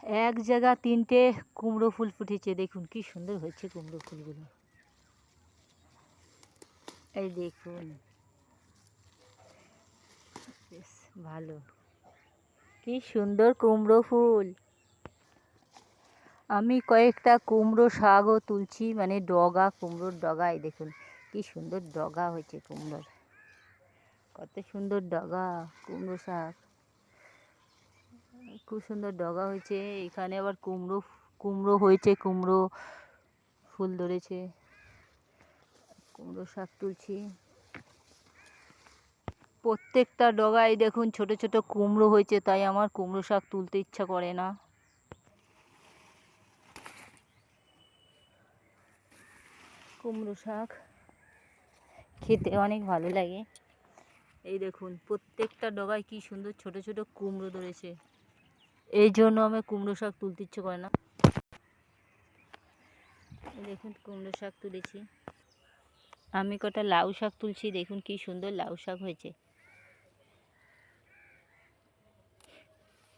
এক জায়গা তিনটে কুমড়ো ফুল ফুটেছে, দেখুন কি সুন্দর হয়েছে কুমড়ো ফুলগুলো। এই দেখুন, বেশ ভালো, কি সুন্দর কুমড়ো ফুল। আমি কয়েকটা কুমড়ো শাকও তুলছি, মানে ডগা, কুমড়োর ডগা। এই দেখুন কি সুন্দর ডগা হয়েছে কুমড়োর, কত সুন্দর ডগা কুমড়ো শাক, খুব সুন্দর ডগা হয়েছে। এখানে আবার কুমড়ো কুমড়ো হয়েছে, কুমড়ো ফুল ধরেছে, কুমড়ো শাক তুলছি। প্রত্যেকটা ডগায় দেখুন ছোট ছোট কুমড়ো হয়েছে, তাই আমার কুমড়ো শাক তুলতে ইচ্ছা করে না। কুমড়ো শাক খেতে অনেক ভালো লাগে। এই দেখুন প্রত্যেকটা ডগায় কি সুন্দর ছোট ছোট কুমড়ো ধরেছে, এই জন্য আমার কুমড়ো শাক তুলতে ইচ্ছে করে না। এই দেখুন কুমড়ো শাক তুলেছি। আমি কটা লাউ শাক তুলছি, দেখুন কি সুন্দর লাউ শাক হয়েছে।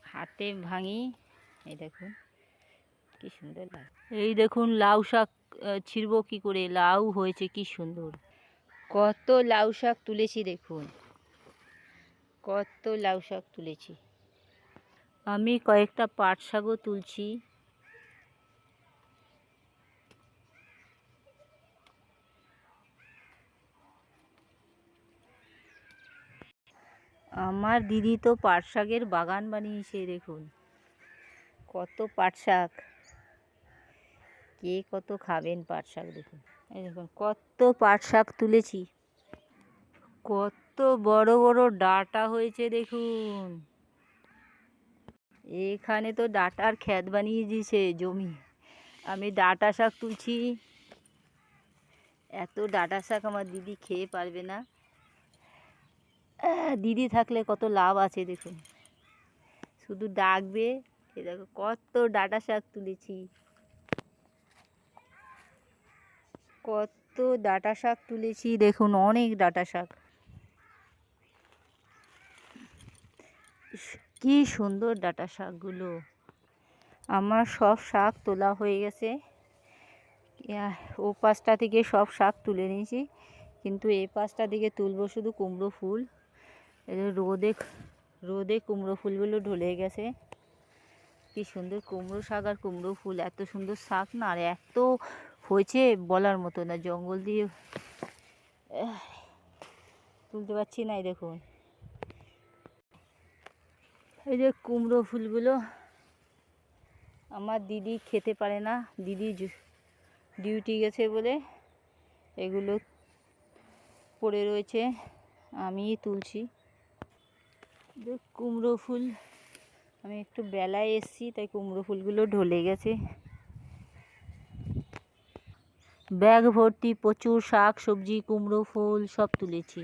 হাতে ভাঙি, এই দেখুন কি সুন্দর লাউ। এই দেখুন লাউ শাক ছিঁড়বো কি করে, লাউ হয়েছে কি সুন্দর। কত লাউ শাক তুলেছি দেখুন, কত লাউ শাক তুলেছি। আমি কয়েকটা পাট শাকও তুলছি। আমার দিদি তো পাট শাকের বাগান বানিয়েছে, দেখুন কত পাট শাক, কে কত খাবেন পাট শাক। দেখুন এই দেখুন কত পাট শাক তুলেছি, কত বড় বড় ডাঁটা হয়েছে দেখুন। এখানে তো ডাঁটার ক্ষেত বানিয়ে দিয়েছে জমি, আমি ডাঁটা শাক তুলছি। এত ডাঁটা শাক আমার দিদি খেয়ে পারবে না, দিদি থাকলে কত লাভ আছে দেখুন, শুধু ডাকবে। এ দেখো কত ডাঁটা শাক তুলেছি, কত ডাঁটা শাক তুলেছি দেখুন, অনেক ডাঁটা শাক। কি সুন্দর ডাঁটা শাকগুলো। আমার সব শাক তোলা হয়ে গেছে, ও পাশটা থেকে সব শাক তুলে নিয়েছি, কিন্তু এই পাশটা দিকে তুলবো শুধু কুমড়ো ফুল। রোদে রোদে কুমড়ো ফুলগুলো ঢলে গেছে। কি সুন্দর কুমড়ো শাক আর কুমড়ো ফুল, এত সুন্দর শাক না, আর এত হয়েছে বলার মতো না। জঙ্গল দিয়ে তুলতে পারছি না। এই দেখুন এই যে কুমড়ো ফুলগুলো আমার দিদি খেতে পারে না, দিদি ডিউটি গেছে বলে এগুলো পড়ে রয়েছে, আমি তুলছি। কুমড়ো ফুল, আমি একটু বেলায় এসেছি তাই কুমড়ো ফুলগুলো ঢলে গেছে। ব্যাগ ভর্তি প্রচুর শাক সবজি কুমড়ো ফুল সব তুলেছি।